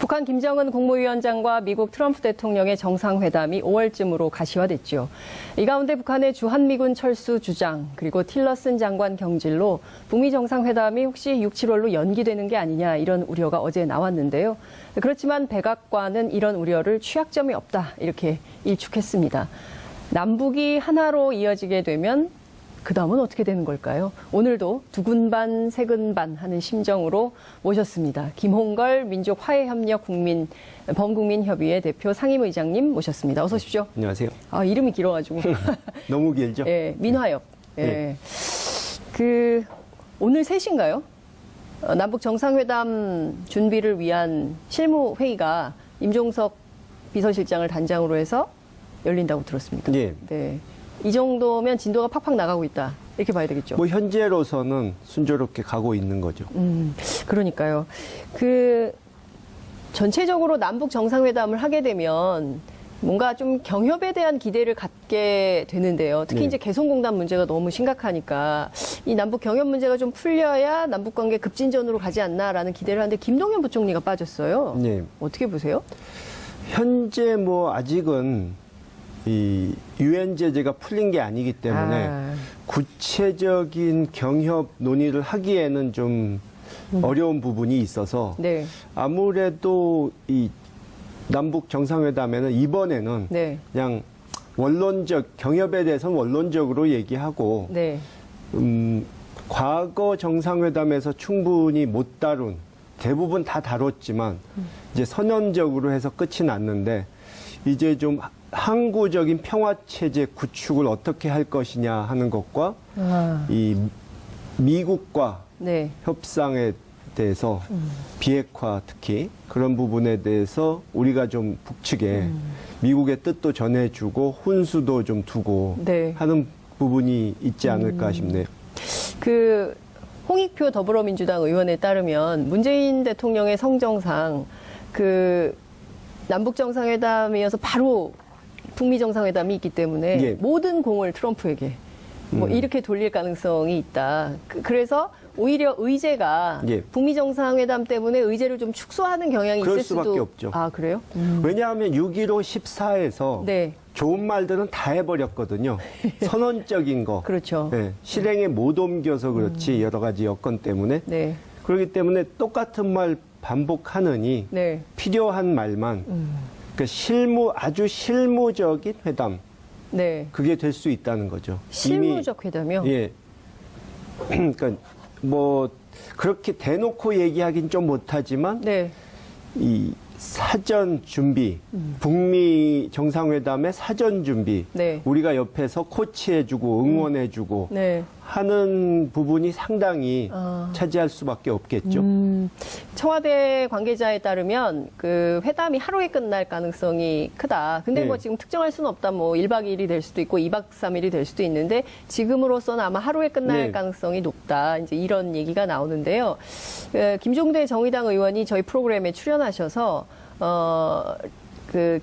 북한 김정은 국무위원장과 미국 트럼프 대통령의 정상회담이 5월쯤으로 가시화됐죠. 이 가운데 북한의 주한미군 철수 주장 그리고 틸러슨 장관 경질로 북미 정상회담이 혹시 6, 7월로 연기되는 게 아니냐 이런 우려가 어제 나왔는데요. 그렇지만 백악관은 이런 우려를 취약점이 없다 이렇게 일축했습니다. 남북이 하나로 이어지게 되면 그 다음은 어떻게 되는 걸까요? 오늘도 두근반 세근반 하는 심정으로 모셨습니다. 김홍걸 민족화해협력 범국민협의회 대표 상임의장님 모셨습니다. 어서 오십시오. 안녕하세요. 아, 이름이 길어가지고. 너무 길죠? 예, 민화협. 예. 네. 오늘 3시인가요? 남북 정상회담 준비를 위한 실무회의가 임종석 비서실장을 단장으로 해서 열린다고 들었습니다. 예. 네. 이 정도면 진도가 팍팍 나가고 있다. 이렇게 봐야 되겠죠. 뭐 현재로서는 순조롭게 가고 있는 거죠. 그러니까요. 전체적으로 남북 정상회담을 하게 되면 뭔가 좀 경협에 대한 기대를 갖게 되는데요. 특히 네. 이제 개성공단 문제가 너무 심각하니까 이 남북 경협 문제가 좀 풀려야 남북 관계 급진전으로 가지 않나라는 기대를 하는데 김동연 부총리가 빠졌어요. 네. 어떻게 보세요? 현재 뭐 아직은 이 유엔 제재가 풀린 게 아니기 때문에 구체적인 경협 논의를 하기에는 좀 어려운 부분이 있어서 네. 아무래도 이 남북 정상회담에는 이번에는 네. 그냥 경협에 대해서는 원론적으로 얘기하고 네. 과거 정상회담에서 충분히 못 다룬 대부분 다 다뤘지만 이제 선언적으로 해서 끝이 났는데 이제 좀 항구적인 평화체제 구축을 어떻게 할 것이냐 하는 것과 이 미국과 네. 협상에 대해서 비핵화 특히 그런 부분에 대해서 우리가 좀 북측에 미국의 뜻도 전해주고 훈수도 좀 두고 네. 하는 부분이 있지 않을까 싶네요. 홍익표 더불어민주당 의원에 따르면 문재인 대통령의 성정상 남북 정상회담이어서 바로 북미 정상회담이 있기 때문에 예. 모든 공을 트럼프에게 이렇게 돌릴 가능성이 있다. 그래서 오히려 의제가 예. 북미 정상회담 때문에 의제를 좀 축소하는 경향이 그럴 있을 수도. 수밖에 없죠. 아, 그래요? 왜냐하면 6.15 14에서 네. 좋은 말들은 다 해버렸거든요. 선언적인 거. 그렇죠. 네, 실행에 못 옮겨서 그렇지 여러 가지 여건 때문에. 네. 그렇기 때문에 똑같은 말 반복하느니 네. 필요한 말만 그러니까 아주 실무적인 회담 네. 그게 될 수 있다는 거죠. 실무적 회담이요? 예. 그러니까 뭐 그렇게 대놓고 얘기하긴 좀 못하지만 네. 이 사전 준비, 북미 정상회담의 사전 준비, 네. 우리가 옆에서 코치해주고 응원해주고 네. 하는 부분이 상당히 차지할 수밖에 없겠죠. 청와대 관계자에 따르면 회담이 하루에 끝날 가능성이 크다. 근데 네. 뭐 지금 특정할 수는 없다. 뭐 1박 2일이 될 수도 있고 2박 3일이 될 수도 있는데 지금으로서는 아마 하루에 끝날 네. 가능성이 높다. 이제 이런 얘기가 나오는데요. 김종대 정의당 의원이 저희 프로그램에 출연하셔서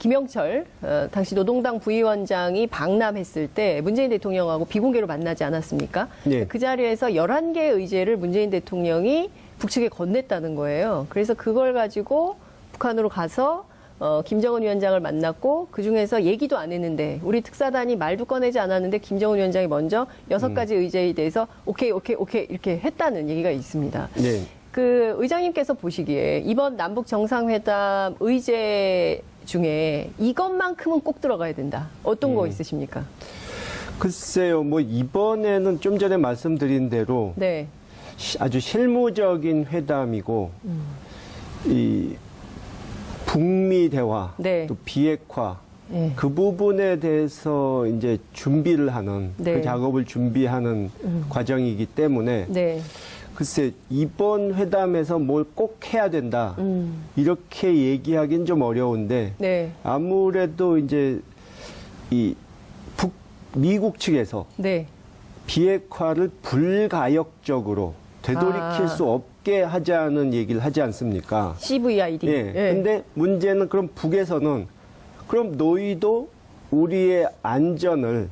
김영철 당시 노동당 부위원장이 방남했을 때 문재인 대통령하고 비공개로 만나지 않았습니까? 네. 그 자리에서 11개의 의제를 문재인 대통령이 북측에 건넸다는 거예요. 그래서 그걸 가지고 북한으로 가서 김정은 위원장을 만났고 그중에서 얘기도 안 했는데 우리 특사단이 말도 꺼내지 않았는데 김정은 위원장이 먼저 6가지 의제에 대해서 오케이 이렇게 했다는 얘기가 있습니다. 네. 의장님께서 보시기에 이번 남북 정상회담 의제 중에 이것만큼은 꼭 들어가야 된다. 어떤 거 있으십니까? 글쎄요, 뭐 이번에는 좀 전에 말씀드린 대로 네. 아주 실무적인 회담이고 이 북미 대화, 네. 또 비핵화 네. 그 부분에 대해서 이제 준비를 하는 네. 그 작업을 준비하는 과정이기 때문에 네. 글쎄 이번 회담에서 뭘 꼭 해야 된다 이렇게 얘기하기는 좀 어려운데 네. 아무래도 이제 이 미국 측에서 네. 비핵화를 불가역적으로 되돌이킬 수 없게 하자는 얘기를 하지 않습니까? CVID. 예. 근데 문제는 그럼 북에서는 그럼 너희도 우리의 안전을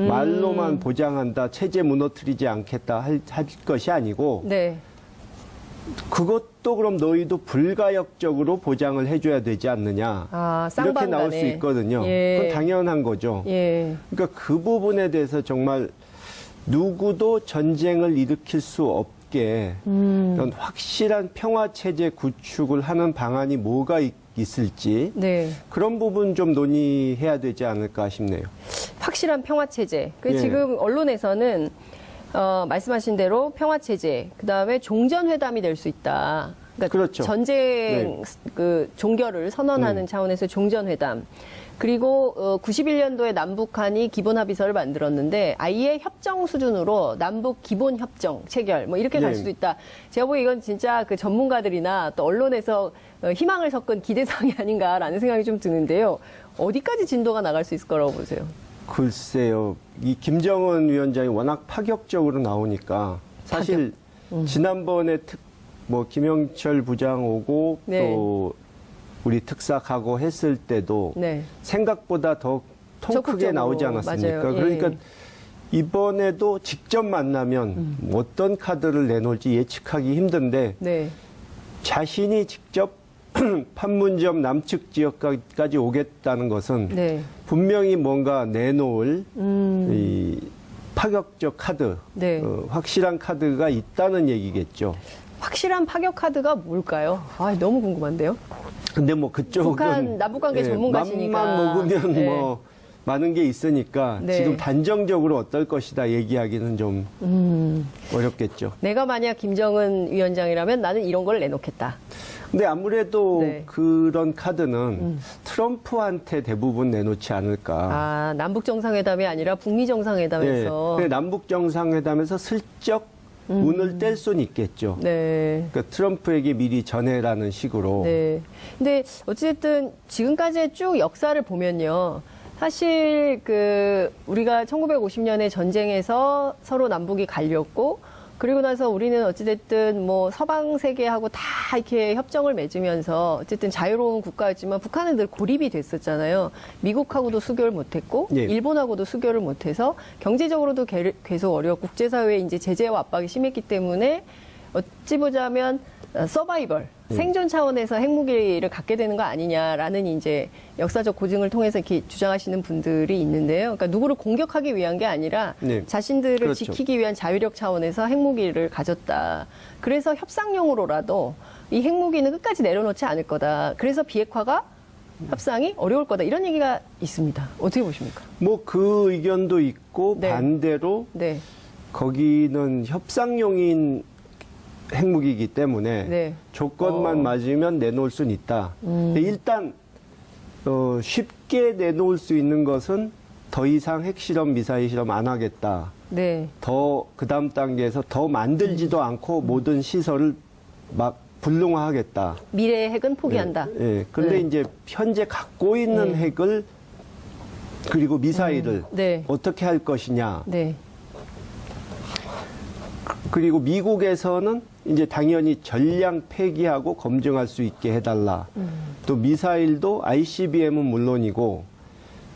말로만 보장한다, 체제 무너뜨리지 않겠다 할 것이 아니고 네. 그것도 그럼 너희도 불가역적으로 보장을 해줘야 되지 않느냐. 아, 이렇게 나올 수 쌍방간에. 있거든요. 예. 그건 당연한 거죠. 예. 그러니까 그 부분에 대해서 정말 누구도 전쟁을 일으킬 수 없게 이런 확실한 평화 체제 구축을 하는 방안이 뭐가 있을지 네. 그런 부분 좀 논의해야 되지 않을까 싶네요. 확실한 평화 체제. 그 예. 지금 언론에서는 말씀하신 대로 평화 체제, 그다음에 종전 회담이 될 수 있다. 그러니까 그렇죠. 전쟁 그 종결을 선언하는 차원에서 종전 회담. 그리고 91년도에 남북한이 기본 합의서를 만들었는데 아예 협정 수준으로 남북 기본 협정 체결 뭐 이렇게 갈 예. 수도 있다. 제가 보기에 이건 진짜 그 전문가들이나 또 언론에서 희망을 섞은 기대사항이 아닌가라는 생각이 좀 드는데요. 어디까지 진도가 나갈 수 있을 거라고 보세요? 글쎄요. 이 김정은 위원장이 워낙 파격적으로 나오니까 사실 지난번에 뭐 김영철 부장 오고 네. 또 우리 특사 가고 했을 때도 네. 생각보다 더 통 크게 적극적으로. 나오지 않았습니까? 맞아요. 예. 그러니까 이번에도 직접 만나면 어떤 카드를 내놓을지 예측하기 힘든데 네. 자신이 직접 판문점 남측 지역까지 오겠다는 것은 네. 분명히 뭔가 내놓을 이 파격적 카드, 네. 확실한 카드가 있다는 얘기겠죠. 확실한 파격 카드가 뭘까요? 아, 너무 궁금한데요. 근데 뭐 그쪽은 북한 남북관계 전문가시니까. 맘만 먹으면 네. 뭐 많은 게 있으니까 네. 지금 단정적으로 어떨 것이다 얘기하기는 좀 어렵겠죠. 내가 만약 김정은 위원장이라면 나는 이런 걸 내놓겠다. 근데 아무래도 네. 그런 카드는 트럼프한테 대부분 내놓지 않을까. 아, 남북 정상회담이 아니라 북미 정상회담에서. 네. 남북 정상회담에서 슬쩍 운을 뗄 수는 있겠죠. 네. 그러니까 트럼프에게 미리 전해라는 식으로. 네. 근데 어쨌든 지금까지의 쭉 역사를 보면요. 사실 우리가 1950년에 전쟁에서 서로 남북이 갈렸고 그리고 나서 우리는 어찌됐든 뭐 서방 세계하고 다 이렇게 협정을 맺으면서 어쨌든 자유로운 국가였지만 북한은 늘 고립이 됐었잖아요. 미국하고도 수교를 못했고 예. 일본하고도 수교를 못해서 경제적으로도 계속 어려웠고 국제사회에 이제 제재와 압박이 심했기 때문에 어찌 보자면 서바이벌 생존 차원에서 핵무기를 갖게 되는 거 아니냐라는 이제 역사적 고증을 통해서 이렇게 주장하시는 분들이 있는데요. 그러니까 누구를 공격하기 위한 게 아니라 네. 자신들을 그렇죠. 지키기 위한 자위력 차원에서 핵무기를 가졌다. 그래서 협상용으로라도 이 핵무기는 끝까지 내려놓지 않을 거다. 그래서 비핵화가 협상이 어려울 거다. 이런 얘기가 있습니다. 어떻게 보십니까? 뭐 그 의견도 있고 네. 반대로 네. 거기는 협상용인 핵무기이기 때문에 네. 조건만 맞으면 내놓을 수는 있다. 근데 일단 쉽게 내놓을 수 있는 것은 더 이상 핵실험, 미사일 실험 안 하겠다. 네. 더 그 다음 단계에서 더 만들지도 않고 모든 시설을 막 불능화하겠다. 미래의 핵은 포기한다. 예. 근데 네. 이제 현재 갖고 있는 핵을 그리고 미사일을 네. 어떻게 할 것이냐. 네. 그리고 미국에서는 이제 당연히 전량 폐기하고 검증할 수 있게 해달라. 또 미사일도 ICBM은 물론이고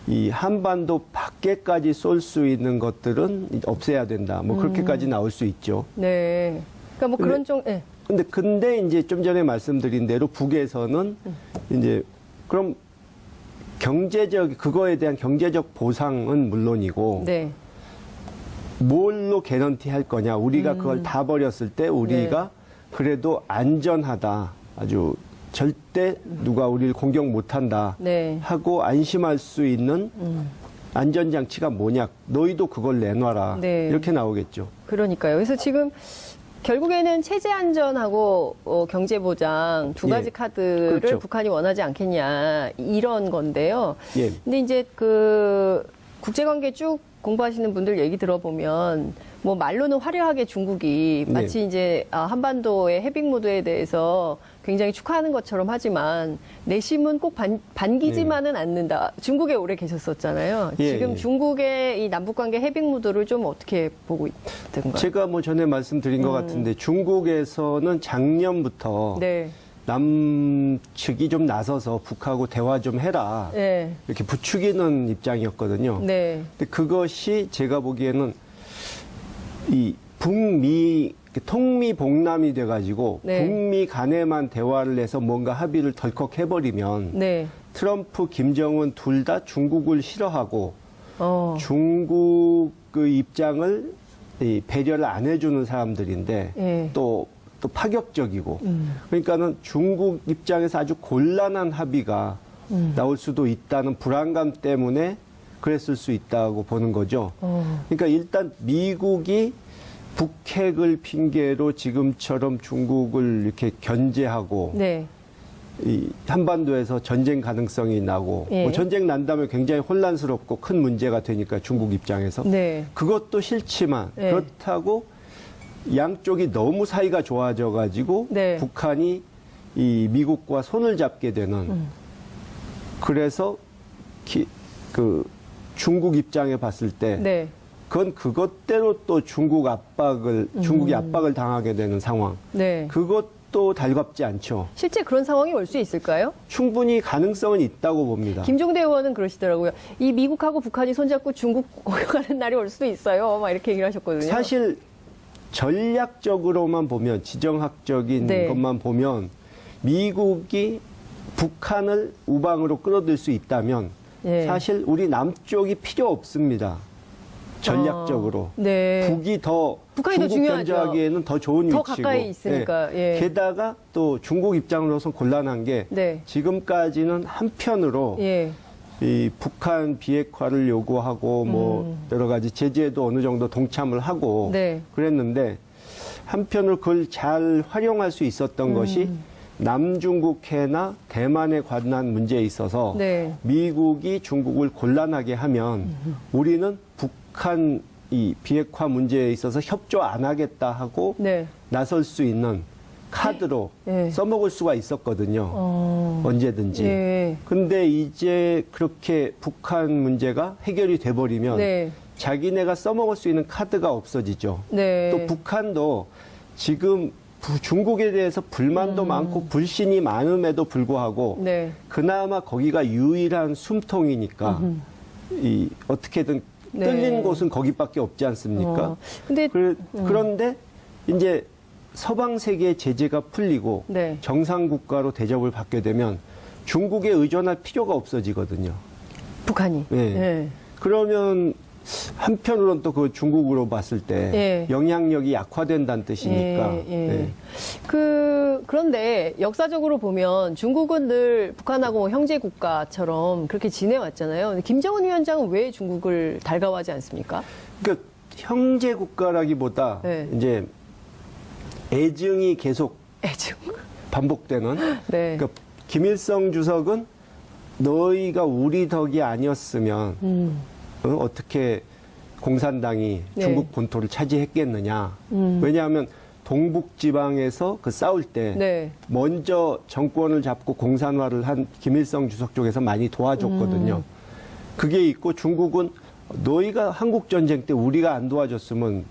이 한반도 밖에까지 쏠 수 있는 것들은 없애야 된다. 뭐 그렇게까지 나올 수 있죠. 네. 그러니까 뭐 그런 좀, 네. 근데 이제 좀 전에 말씀드린 대로 북에서는 이제 그럼 그거에 대한 경제적 보상은 물론이고 네. 뭘로 개런티 할 거냐. 우리가 그걸 다 버렸을 때 우리가 그래도 안전하다. 아주 절대 누가 우리를 공격 못한다. 네. 하고 안심할 수 있는 안전장치가 뭐냐. 너희도 그걸 내놔라. 네. 이렇게 나오겠죠. 그러니까요. 그래서 지금 결국에는 체제 안전하고 경제 보장 두 가지 예. 카드를 그렇죠. 북한이 원하지 않겠냐 이런 건데요. 예. 근데 이제 국제관계 쭉 공부하시는 분들 얘기 들어보면 뭐 말로는 화려하게 중국이 마치 네. 이제 한반도의 해빙 모드에 대해서 굉장히 축하하는 것처럼 하지만 내심은 꼭 반기지만은 않는다. 중국에 오래 계셨었잖아요. 예, 지금 예. 중국의 이 남북관계 해빙 모드를 좀 어떻게 보고 있던가요? 제가 뭐 전에 말씀드린 것 같은데 중국에서는 작년부터 네. 남측이 좀 나서서 북하고 대화 좀 해라. 네. 이렇게 부추기는 입장이었거든요. 네. 근데 그것이 제가 보기에는 이 북미 통미봉남이 돼가지고 네. 북미 간에만 대화를 해서 뭔가 합의를 덜컥 해버리면 네. 트럼프, 김정은 둘 다 중국을 싫어하고 중국 그 입장을 배려를 안 해주는 사람들인데 예. 또 파격적이고 그러니까는 중국 입장에서 아주 곤란한 합의가 나올 수도 있다는 불안감 때문에 그랬을 수 있다고 보는 거죠. 그러니까 일단 미국이 북핵을 핑계로 지금처럼 중국을 이렇게 견제하고 네. 이 한반도에서 전쟁 가능성이 나고 예. 뭐 전쟁 난다면 굉장히 혼란스럽고 큰 문제가 되니까 중국 입장에서 네. 그것도 싫지만 예. 그렇다고 양쪽이 너무 사이가 좋아져 가지고 네. 북한이 이 미국과 손을 잡게 되는 그래서 그 중국 입장에 봤을 때 네. 그건 그것대로 또 중국이 압박을 당하게 되는 상황. 네. 그것도 달갑지 않죠. 실제 그런 상황이 올 수 있을까요? 충분히 가능성은 있다고 봅니다. 김종대 의원은 그러시더라고요. 이 미국하고 북한이 손잡고 중국 공격하는 날이 올 수도 있어요. 막 이렇게 얘기를 하셨거든요. 사실 전략적으로만 보면 지정학적인 네. 것만 보면 미국이 북한을 우방으로 끌어들 수 있다면 예. 사실 우리 남쪽이 필요 없습니다. 전략적으로. 네. 북이 더 북한이 더 중국 중요하죠. 견제하기에는 더 좋은 더 위치고. 가까이 있으니까, 예. 게다가 또 중국 입장으로서 곤란한 게 네. 지금까지는 한편으로 예. 이 북한 비핵화를 요구하고 뭐 여러 가지 제재에도 어느 정도 동참을 하고 네. 그랬는데 한편으로 그걸 잘 활용할 수 있었던 것이 남중국해나 대만에 관한 문제에 있어서 네. 미국이 중국을 곤란하게 하면 우리는 북한 이 비핵화 문제에 있어서 협조 안 하겠다 하고 네. 나설 수 있는 카드로 네. 써먹을 수가 있었거든요. 언제든지. 예. 근데 이제 그렇게 북한 문제가 해결이 돼버리면 네. 자기네가 써먹을 수 있는 카드가 없어지죠. 네. 또 북한도 지금 중국에 대해서 불만도 많고 불신이 많음에도 불구하고 네. 그나마 거기가 유일한 숨통이니까 이 어떻게든 네. 뚫린 곳은 거기밖에 없지 않습니까? 근데 그런데 이제 서방 세계의 제재가 풀리고 네. 정상 국가로 대접을 받게 되면 중국에 의존할 필요가 없어지거든요. 북한이. 네. 예. 그러면 한편으로는 또 그 중국으로 봤을 때 예. 영향력이 약화된다는 뜻이니까. 예, 예. 네. 그런데 역사적으로 보면 중국은 늘 북한하고 뭐 형제 국가처럼 그렇게 지내왔잖아요. 근데 김정은 위원장은 왜 중국을 달가워하지 않습니까? 그러니까 형제 국가라기보다 네. 이제 애증이 계속 애증. 반복되는. 네. 그러니까 김일성 주석은 너희가 우리 덕이 아니었으면 어떻게 공산당이 네. 중국 본토를 차지했겠느냐. 왜냐하면 동북 지방에서 그 싸울 때 네. 먼저 정권을 잡고 공산화를 한 김일성 주석 쪽에서 많이 도와줬거든요. 그게 있고 중국은 너희가 한국 전쟁 때 우리가 안 도와줬으면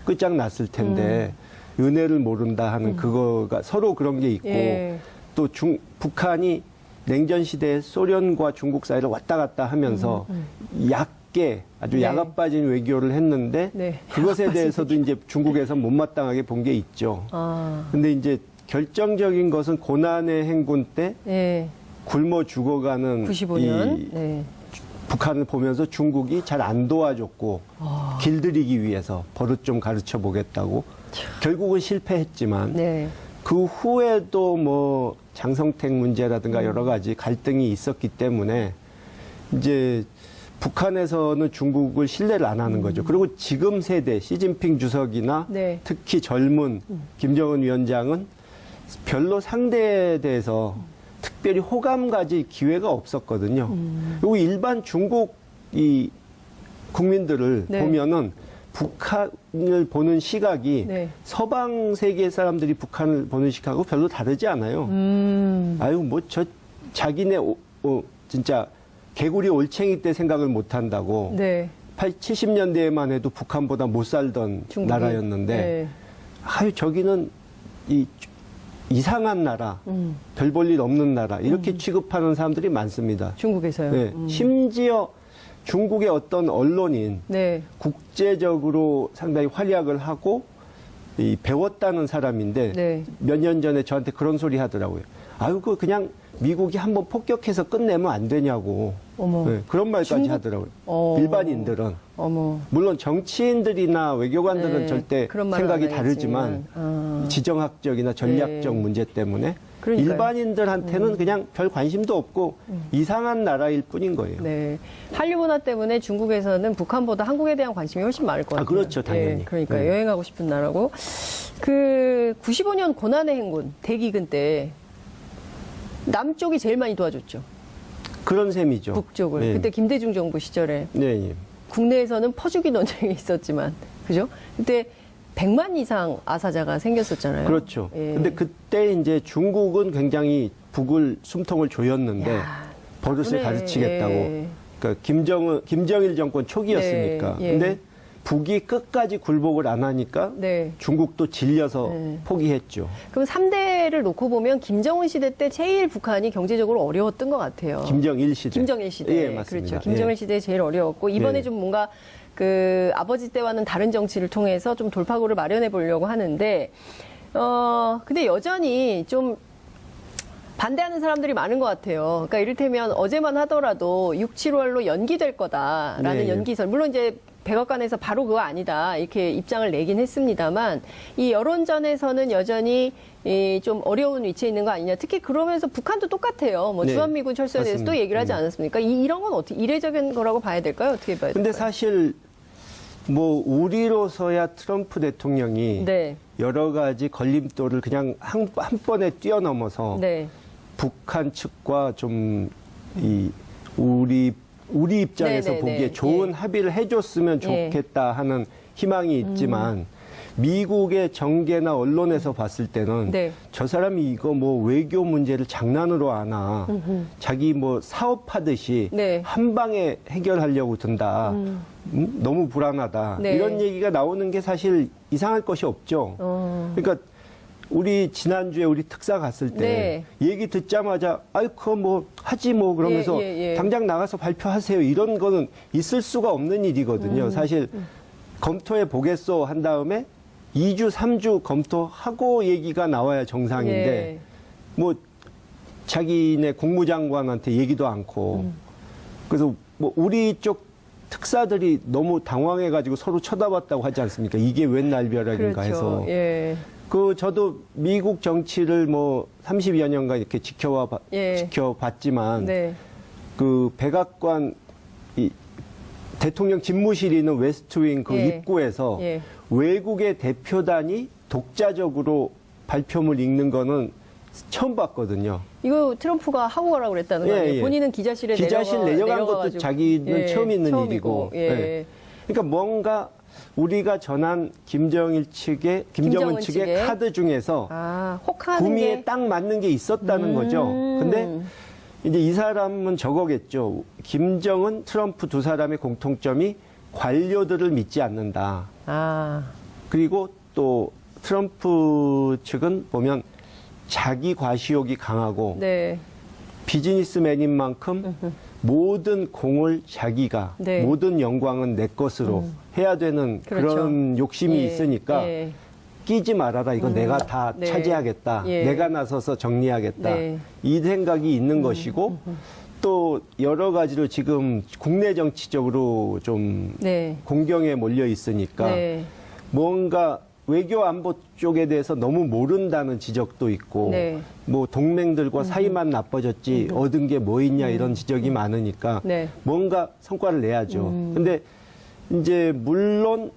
끝장났을 텐데 은혜를 모른다 하는 그거가 서로 그런 게 있고 예. 또 북한이 냉전 시대에 소련과 중국 사이를 왔다 갔다 하면서 얕게 아주 네. 야가 빠진 외교를 했는데 네. 그것에 대해서도 이제 중국에서 못마땅하게 본 게 있죠. 아. 근데 이제 결정적인 것은 고난의 행군 때 예. 굶어 죽어가는 95년. 이 네. 북한을 보면서 중국이 잘 안 도와줬고 길들이기 위해서 버릇 좀 가르쳐 보겠다고 결국은 실패했지만 네. 그 후에도 뭐 장성택 문제라든가 여러 가지 갈등이 있었기 때문에 이제 북한에서는 중국을 신뢰를 안 하는 거죠. 그리고 지금 세대 시진핑 주석이나 네. 특히 젊은 김정은 위원장은 별로 상대에 대해서 특별히 호감 가질 기회가 없었거든요. 그리고 일반 중국 이 국민들을 네. 보면은 북한을 보는 시각이 네. 서방 세계 사람들이 북한을 보는 시각하고 별로 다르지 않아요. 아유, 뭐 자기네 진짜 개구리 올챙이 때 생각을 못 한다고. 네. 70년대에만 해도 북한보다 못 살던 중국이. 나라였는데, 네. 아유, 저기는 이상한 나라, 별 볼 일 없는 나라, 이렇게 취급하는 사람들이 많습니다. 중국에서요. 네. 심지어 중국의 어떤 언론인, 네. 국제적으로 상당히 활약을 하고 배웠다는 사람인데 네. 몇 년 전에 저한테 그런 소리 하더라고요. 아유, 그냥 미국이 한번 폭격해서 끝내면 안 되냐고. 어머. 네, 그런 말까지 중국- 하더라고요. 어. 일반인들은. 어머. 물론 정치인들이나 외교관들은 네, 절대 그런 말은 생각이 안 다르지만 하겠지만. 지정학적이나 전략적 네. 문제 때문에 그러니까요. 일반인들한테는 그냥 별 관심도 없고 이상한 나라일 뿐인 거예요. 네. 한류 문화 때문에 중국에서는 북한보다 한국에 대한 관심이 훨씬 많을 것 아, 같아요. 그렇죠, 당연히. 예, 그러니까 네. 여행하고 싶은 나라고. 그 95년 고난의 행군 대기근 때 남쪽이 제일 많이 도와줬죠. 그런 셈이죠. 북쪽을. 네. 그때 김대중 정부 시절에 네, 예. 국내에서는 퍼주기 논쟁이 있었지만, 그죠? 그때 100만 이상 아사자가 생겼었잖아요. 그렇죠. 예. 근데 그때 이제 중국은 굉장히 북을 숨통을 조였는데 야, 버릇을 그래. 가르치겠다고. 예. 그러니까 김정일 정권 초기였으니까. 네, 예. 근데 북이 끝까지 굴복을 안 하니까 네. 중국도 질려서 네. 포기했죠. 그럼 3대를 놓고 보면 김정은 시대 때 제일 북한이 경제적으로 어려웠던 것 같아요. 김정일 시대. 김정일 시대. 예, 맞습니다. 그렇죠. 김정일 예. 시대 제일 어려웠고 이번에 예. 좀 뭔가 그 아버지 때와는 다른 정치를 통해서 좀 돌파구를 마련해 보려고 하는데 근데 여전히 좀 반대하는 사람들이 많은 것 같아요. 그러니까 이를테면 어제만 하더라도 6, 7월로 연기될 거다라는 네. 연기설. 물론 이제 백악관에서 바로 그거 아니다 이렇게 입장을 내긴 했습니다만 이 여론전에서는 여전히 좀 어려운 위치에 있는 거 아니냐. 특히 그러면서 북한도 똑같아요. 뭐 네. 주한미군 철수에 대해서 또 맞습니다. 얘기를 하지 않았습니까? 이런 건 어떻게 이례적인 거라고 봐야 될까요? 어떻게 봐야 될까요? 근데 사실 뭐 우리로서야 트럼프 대통령이 네. 여러 가지 걸림돌을 그냥 한 번에 뛰어넘어서 네. 북한 측과 좀 우리 입장에서 네네네. 보기에 좋은 예. 합의를 해줬으면 예. 좋겠다 하는 희망이 있지만 미국의 정계나 언론에서 봤을 때는 네. 저 사람이 이거 뭐 외교 문제를 장난으로 하나 자기 뭐 사업하듯이 네. 한 방에 해결하려고 든다. 너무 불안하다. 네. 이런 얘기가 나오는 게 사실 이상할 것이 없죠. 그러니까 우리 지난주에 우리 특사 갔을 때 얘기 듣자마자 아이 그거 뭐 하지 뭐 그러면서 예. 당장 나가서 발표하세요. 이런 거는 있을 수가 없는 일이거든요. 사실 검토해 보겠소 한 다음에 2주, 3주 검토하고 얘기가 나와야 정상인데 예. 뭐 자기네 국무장관한테 얘기도 않고 그래서 뭐 우리 쪽 특사들이 너무 당황해가지고 서로 쳐다봤다고 하지 않습니까? 이게 웬 날벼락인가 그렇죠. 해서. 예. 저도 미국 정치를 뭐 30여 년간 이렇게 예. 지켜봤지만 네. 그 백악관 대통령 집무실이 있는 웨스트윙 그 예. 입구에서 예. 외국의 대표단이 독자적으로 발표물 읽는 거는 처음 봤거든요. 이거 트럼프가 하고 가라고 그랬다는 거 예, 아니에요? 예. 본인은 기자실에 기자실 내려간 것도 내려가가지고. 자기는 처음 있는 처음이고. 일이고. 예. 예. 그러니까 뭔가 우리가 전한 김정은 측의 카드 중에서 혹하는 구미에 게. 딱 맞는 게 있었다는 거죠. 근데 이제 이 사람은 저거겠죠. 김정은, 트럼프 두 사람의 공통점이 관료들을 믿지 않는다. 그리고 또 트럼프 측은 보면 자기 과시욕이 강하고 네. 비즈니스맨인 만큼 모든 공을 자기가 네. 모든 영광은 내 것으로 해야 되는 그렇죠. 그런 욕심이 예, 있으니까 예. 끼지 말아라. 이거 내가 다 네. 차지하겠다. 예. 내가 나서서 정리하겠다. 네. 이 생각이 있는 것이고 또 여러 가지로 지금 국내 정치적으로 좀 네. 공경에 몰려 있으니까 네. 뭔가 외교 안보 쪽에 대해서 너무 모른다는 지적도 있고 네. 뭐 동맹들과 사이만 나빠졌지 얻은 게 뭐 있냐 이런 지적이 많으니까 네. 뭔가 성과를 내야죠. 근데 이제 물론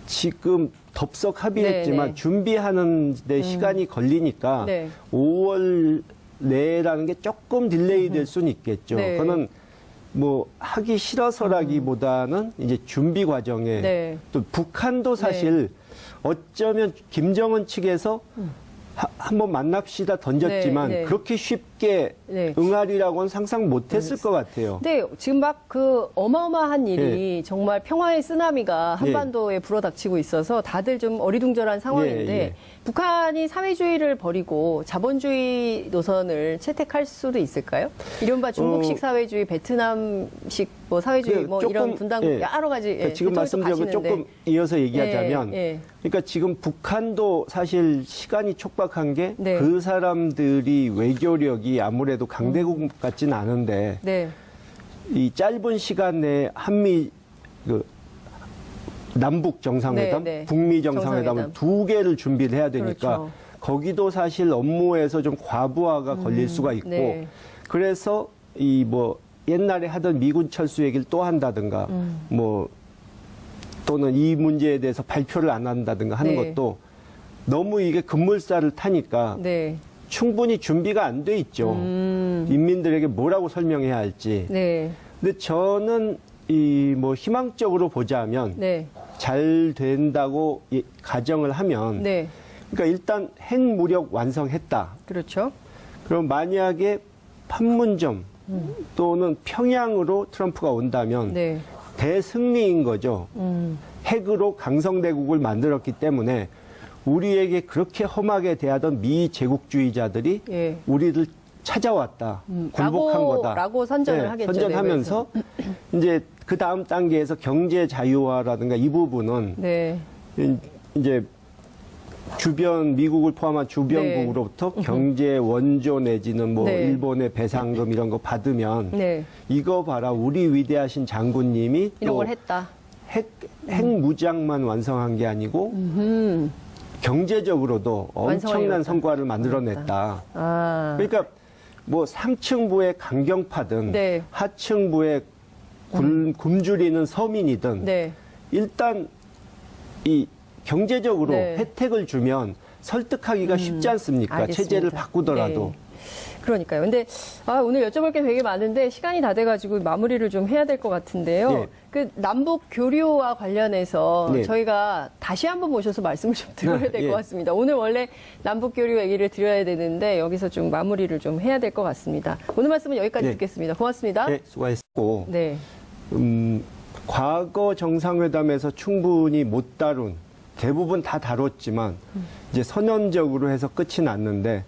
지금 덥석 합의했지만 네. 준비하는 데 시간이 걸리니까 네. 5월 내라는 게 조금 딜레이 될 수는 있겠죠. 네. 그거는 뭐 하기 싫어서라기보다는 이제 준비 과정에 네. 또 북한도 사실 어쩌면 김정은 측에서 한번 만납시다 던졌지만 네, 네. 그렇게 쉽게 네. 응하리라고는 상상 못했을 것 같아요. 근데 지금 막 그 어마어마한 일이 정말 평화의 쓰나미가 한반도에 불어닥치고 있어서 다들 좀 어리둥절한 상황인데 예. 북한이 사회주의를 버리고 자본주의 노선을 채택할 수도 있을까요? 이른바 중국식 사회주의, 베트남식 뭐 사회주의 뭐 조금, 이런 분단 예. 여러 가지 그러니까 지금 말씀드린 거 조금 이어서 얘기하자면 그러니까 지금 북한도 사실 시간이 촉박한 게 그 사람들이 외교력이 아무래도 강대국 같진 않은데 이 짧은 시간 내에 한미 그 남북 정상회담, 북미 정상회담을 두 개를 준비를 해야 되니까 거기도 사실 업무에서 좀 과부하가 걸릴 수가 있고 그래서 이 뭐 옛날에 하던 미군 철수 얘기를 또 한다든가 뭐 또는 이 문제에 대해서 발표를 안 한다든가 하는 것도 너무 이게 급물살을 타니까 충분히 준비가 안 돼 있죠. 인민들에게 뭐라고 설명해야 할지. 근데 저는 이 뭐 희망적으로 보자면 잘 된다고 가정을 하면 그러니까 일단 핵무력 완성했다. 그렇죠. 그럼 만약에 판문점 또는 평양으로 트럼프가 온다면 대승리인 거죠. 핵으로 강성대국을 만들었기 때문에 우리에게 그렇게 험하게 대하던 미 제국주의자들이 우리를 찾아왔다. 굴복한 거다. 라고 선전을 하겠죠. 선전하면서 이제 그 다음 단계에서 경제 자유화라든가 이 부분은 이제 주변 미국을 포함한 주변국으로부터 경제 원조 내지는 뭐 일본의 배상금 이런 거 받으면 이거 봐라 우리 위대하신 장군님이 이런 또 걸 했다. 핵 무장만 완성한 게 아니고 경제적으로도 엄청난 성과를 만들어냈다. 그러니까 뭐 상층부의 강경파든 하층부의 굶주리는 서민이든 일단 이 경제적으로 혜택을 주면 설득하기가 쉽지 않습니까? 알겠습니다. 체제를 바꾸더라도. 그러니까요. 근데 오늘 여쭤볼 게 되게 많은데 시간이 다 돼가지고 마무리를 좀 해야 될 것 같은데요. 그 남북 교류와 관련해서 저희가 다시 한번 모셔서 말씀을 좀 드려야 될 것 같습니다. 오늘 원래 남북 교류 얘기를 드려야 되는데 여기서 좀 마무리를 좀 해야 될 것 같습니다. 오늘 말씀은 여기까지 듣겠습니다. 고맙습니다. 네, 수고하셨고. 과거 정상회담에서 충분히 못 다룬 대부분 다 다뤘지만 이제 선언적으로 해서 끝이 났는데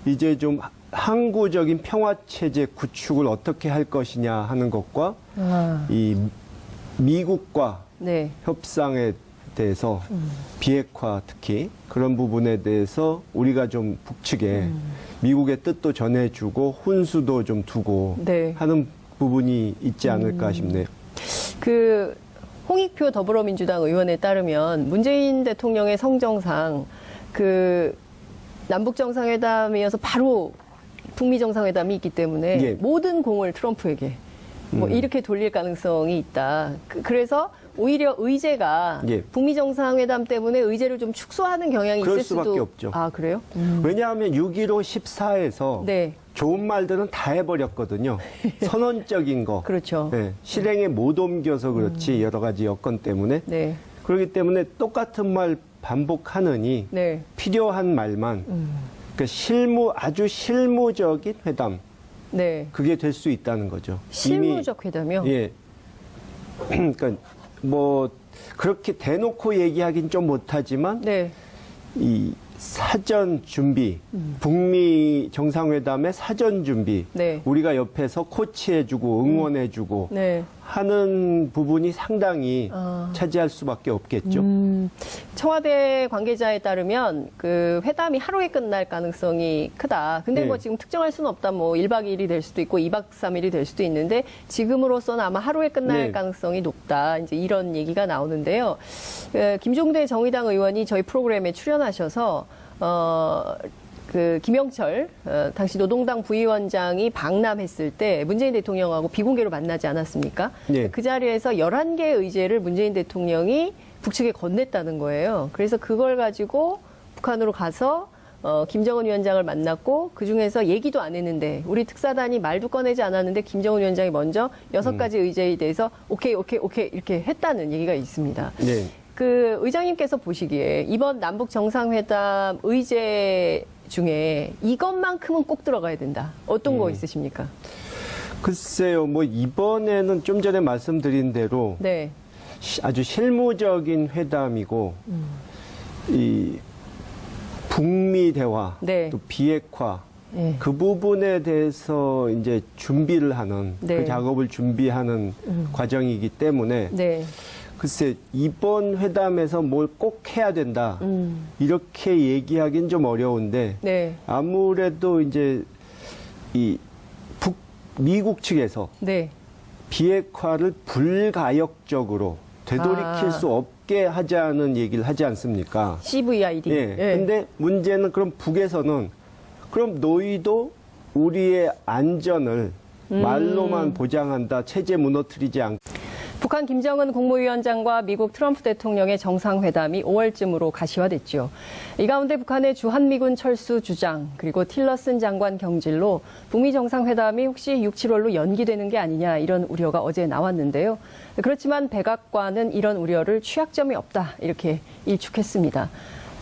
이제 좀 항구적인 평화 체제 구축을 어떻게 할 것이냐 하는 것과 이 미국과 협상에 대해서 비핵화 특히 그런 부분에 대해서 우리가 좀 북측에 미국의 뜻도 전해주고 훈수도 좀 두고 하는 부분이 있지 않을까 싶네요. 그 홍익표 더불어민주당 의원에 따르면 문재인 대통령의 성정상 그 남북 정상회담이어서 바로 북미 정상회담이 있기 때문에 모든 공을 트럼프에게 뭐 이렇게 돌릴 가능성이 있다. 그래서 오히려 의제가 북미 정상회담 때문에 의제를 좀 축소하는 경향이 있을 수도. 그럴 수밖에 없죠. 아, 그래요? 왜냐하면 6.15 14에서 좋은 말들은 다 해버렸거든요. 선언적인 거. 그렇죠. 실행에 못 옮겨서 그렇지 여러 가지 여건 때문에. 그렇기 때문에 똑같은 말 반복하느니 필요한 말만 그러니까 아주 실무적인 회담. 그게 될 수 있다는 거죠. 실무적 회담이요? 예. 그러니까 뭐 그렇게 대놓고 얘기하긴 좀 못하지만 이 사전 준비, 북미 정상회담의 사전 준비, 우리가 옆에서 코치해주고 응원해주고 하는 부분이 상당히 차지할 수밖에 없겠죠. 청와대 관계자에 따르면 그 회담이 하루에 끝날 가능성이 크다. 근데 뭐 지금 특정할 수는 없다. 뭐 1박 2일이 될 수도 있고 2박 3일이 될 수도 있는데 지금으로서는 아마 하루에 끝날 가능성이 높다. 이제 이런 얘기가 나오는데요. 김종대 정의당 의원이 저희 프로그램에 출연하셔서 그 김영철 당시 노동당 부위원장이 방남했을 때 문재인 대통령하고 비공개로 만나지 않았습니까? 그 자리에서 11개의 의제를 문재인 대통령이 북측에 건넸다는 거예요. 그래서 그걸 가지고 북한으로 가서 김정은 위원장을 만났고 그중에서 얘기도 안 했는데 우리 특사단이 말도 꺼내지 않았는데 김정은 위원장이 먼저 6가지 의제에 대해서 오케이 이렇게 했다는 얘기가 있습니다. 그 의장님께서 보시기에 이번 남북 정상회담 의제 중에 이것만큼은 꼭 들어가야 된다. 어떤 거 있으십니까? 글쎄요, 뭐 이번에는 좀 전에 말씀드린 대로 아주 실무적인 회담이고 이 북미 대화, 또 비핵화 예. 그 부분에 대해서 이제 준비를 하는 네. 그 작업을 준비하는 과정이기 때문에 네. 글쎄 이번 회담에서 뭘 꼭 해야 된다 이렇게 얘기하기는 좀 어려운데 네. 아무래도 이제 이 미국 측에서 네. 비핵화를 불가역적으로 되돌이킬 수 없게 하자는 얘기를 하지 않습니까? CVID. 예. 근데 문제는 그럼 북에서는 그럼 너희도 우리의 안전을 말로만 보장한다. 체제 무너뜨리지 않고. 북한 김정은 국무위원장과 미국 트럼프 대통령의 정상회담이 5월쯤으로 가시화됐죠. 이 가운데 북한의 주한미군 철수 주장 그리고 틸러슨 장관 경질로 북미 정상회담이 혹시 6, 7월로 연기되는 게 아니냐 이런 우려가 어제 나왔는데요. 그렇지만 백악관은 이런 우려를 취약점이 없다 이렇게 일축했습니다.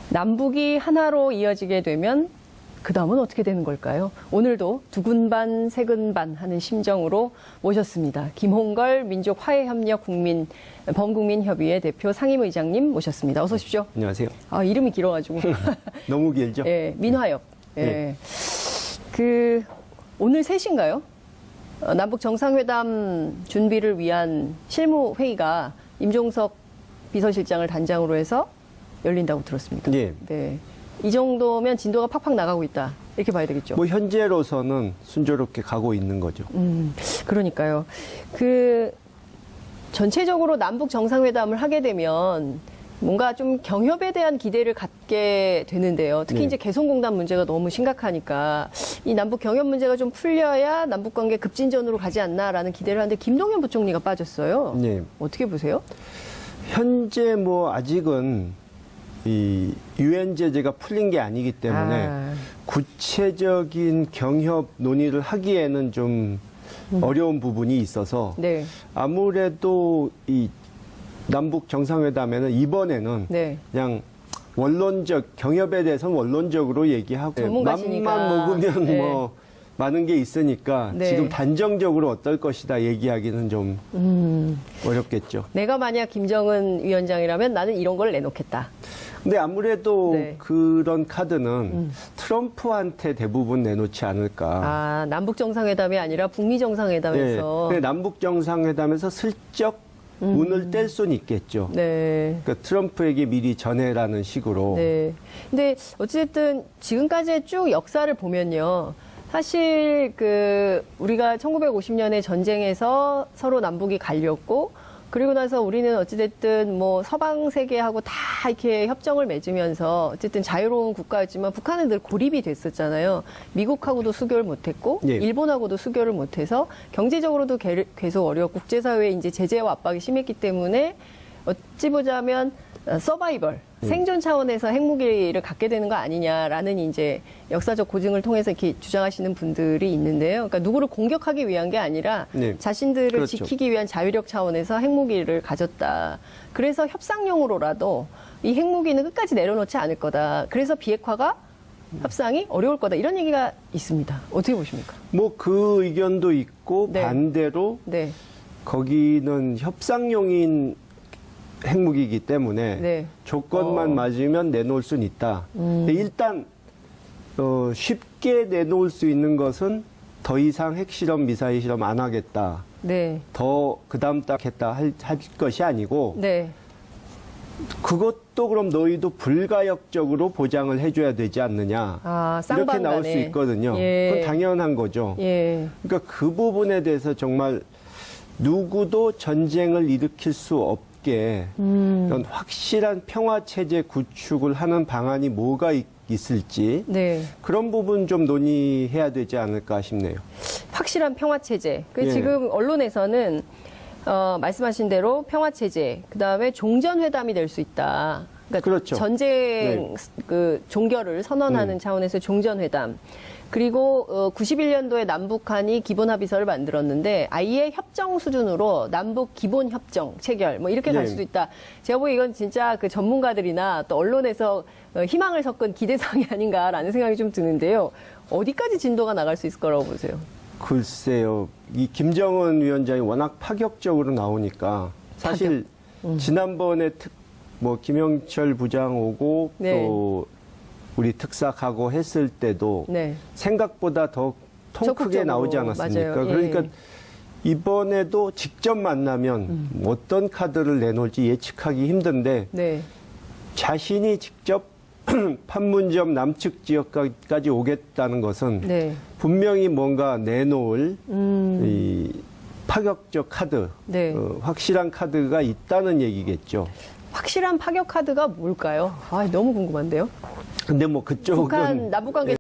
남북이 하나로 이어지게 되면 그 다음은 어떻게 되는 걸까요? 오늘도 두근반 세근반 하는 심정으로 모셨습니다. 김홍걸 민족화해협력 범국민협의회 대표 상임의장님 모셨습니다. 어서 오십시오. 안녕하세요. 아, 이름이 길어가지고. 너무 길죠? 예, 민화협. 예. 네. 오늘 3시인가요? 남북 정상회담 준비를 위한 실무회의가 임종석 비서실장을 단장으로 해서 열린다고 들었습니다. 예. 네. 이 정도면 진도가 팍팍 나가고 있다. 이렇게 봐야 되겠죠. 뭐 현재로서는 순조롭게 가고 있는 거죠. 그러니까요. 전체적으로 남북 정상회담을 하게 되면 뭔가 좀 경협에 대한 기대를 갖게 되는데요. 특히 네. 이제 개성공단 문제가 너무 심각하니까 이 남북 경협 문제가 좀 풀려야 남북 관계 급진전으로 가지 않나라는 기대를 하는데 김동연 부총리가 빠졌어요. 네. 어떻게 보세요? 현재 뭐 아직은 이 유엔 제재가 풀린 게 아니기 때문에 구체적인 경협 논의를 하기에는 좀 어려운 부분이 있어서 네. 아무래도 이 남북 정상회담에는 이번에는 네. 그냥 원론적 경협에 대해서는 원론적으로 얘기하고 전문가시니까. 맘만 먹으면 네. 뭐 많은 게 있으니까 네. 지금 단정적으로 어떨 것이다 얘기하기는 좀 어렵겠죠. 내가 만약 김정은 위원장이라면 나는 이런 걸 내놓겠다. 근데 아무래도 네. 그런 카드는 트럼프한테 대부분 내놓지 않을까. 아, 남북 정상회담이 아니라 북미 정상회담에서. 네. 남북 정상회담에서 슬쩍 운을 뗄 수는 있겠죠. 네. 그러니까 트럼프에게 미리 전해라는 식으로. 네. 근데 어쨌든 지금까지의 쭉 역사를 보면요. 사실 우리가 1950년에 전쟁에서 서로 남북이 갈렸고 그리고 나서 우리는 어찌됐든 뭐 서방 세계하고 다 이렇게 협정을 맺으면서 어쨌든 자유로운 국가였지만 북한은 늘 고립이 됐었잖아요. 미국하고도 수교를 못했고 예. 일본하고도 수교를 못해서 경제적으로도 계속 어려웠고 국제사회에 이제 제재와 압박이 심했기 때문에 어찌 보자면 서바이벌 생존 차원에서 핵무기를 갖게 되는 거 아니냐라는 이제 역사적 고증을 통해서 이렇게 주장하시는 분들이 있는데요. 그러니까 누구를 공격하기 위한 게 아니라 네. 자신들을 그렇죠. 지키기 위한 자위력 차원에서 핵무기를 가졌다. 그래서 협상용으로라도 이 핵무기는 끝까지 내려놓지 않을 거다. 그래서 비핵화가 협상이 어려울 거다. 이런 얘기가 있습니다. 어떻게 보십니까? 뭐 그 의견도 있고 네. 반대로 네. 거기는 협상용인 핵무기이기 때문에 네. 조건만 맞으면 내놓을 수는 있다. 근데 일단 쉽게 내놓을 수 있는 것은 더 이상 핵실험, 미사일 실험 안 하겠다. 네. 더 그다음 딱 했다 할 것이 아니고 네. 그것도 그럼 너희도 불가역적으로 보장을 해줘야 되지 않느냐. 아, 이렇게 쌍방간에. 나올 수 있거든요. 예. 그건 당연한 거죠. 예. 그러니까 그 부분에 대해서 정말 누구도 전쟁을 일으킬 수 없게 이런 확실한 평화 체제 구축을 하는 방안이 뭐가 있을지 네. 그런 부분 좀 논의해야 되지 않을까 싶네요. 확실한 평화 체제. 예. 지금 언론에서는 말씀하신 대로 평화 체제, 그다음에 종전 회담이 될 수 있다. 그러니까 그렇죠. 전쟁 종결을 선언하는 차원에서 종전 회담. 그리고 91년도에 남북한이 기본 합의서를 만들었는데 아예 협정 수준으로 남북 기본 협정 체결 뭐 이렇게 갈 네. 수도 있다. 제가 보기에 이건 진짜 그 전문가들이나 또 언론에서 희망을 섞은 기대사항이 아닌가라는 생각이 좀 드는데요. 어디까지 진도가 나갈 수 있을 거라고 보세요? 글쎄요. 이 김정은 위원장이 워낙 파격적으로 나오니까 사실 지난번에 뭐 김영철 부장 오고 네. 또 우리 특사 각오했을 때도 네. 생각보다 더 통 크게 적극적으로. 나오지 않았습니까? 맞아요. 예. 그러니까 이번에도 직접 만나면 어떤 카드를 내놓을지 예측하기 힘든데 네. 자신이 직접 판문점 남측 지역까지 오겠다는 것은 네. 분명히 뭔가 내놓을 이 파격적 카드, 네. 확실한 카드가 있다는 얘기겠죠. 확실한 파격 카드가 뭘까요? 아, 너무 궁금한데요. 근데 뭐 그쪽은 북한 남북 관계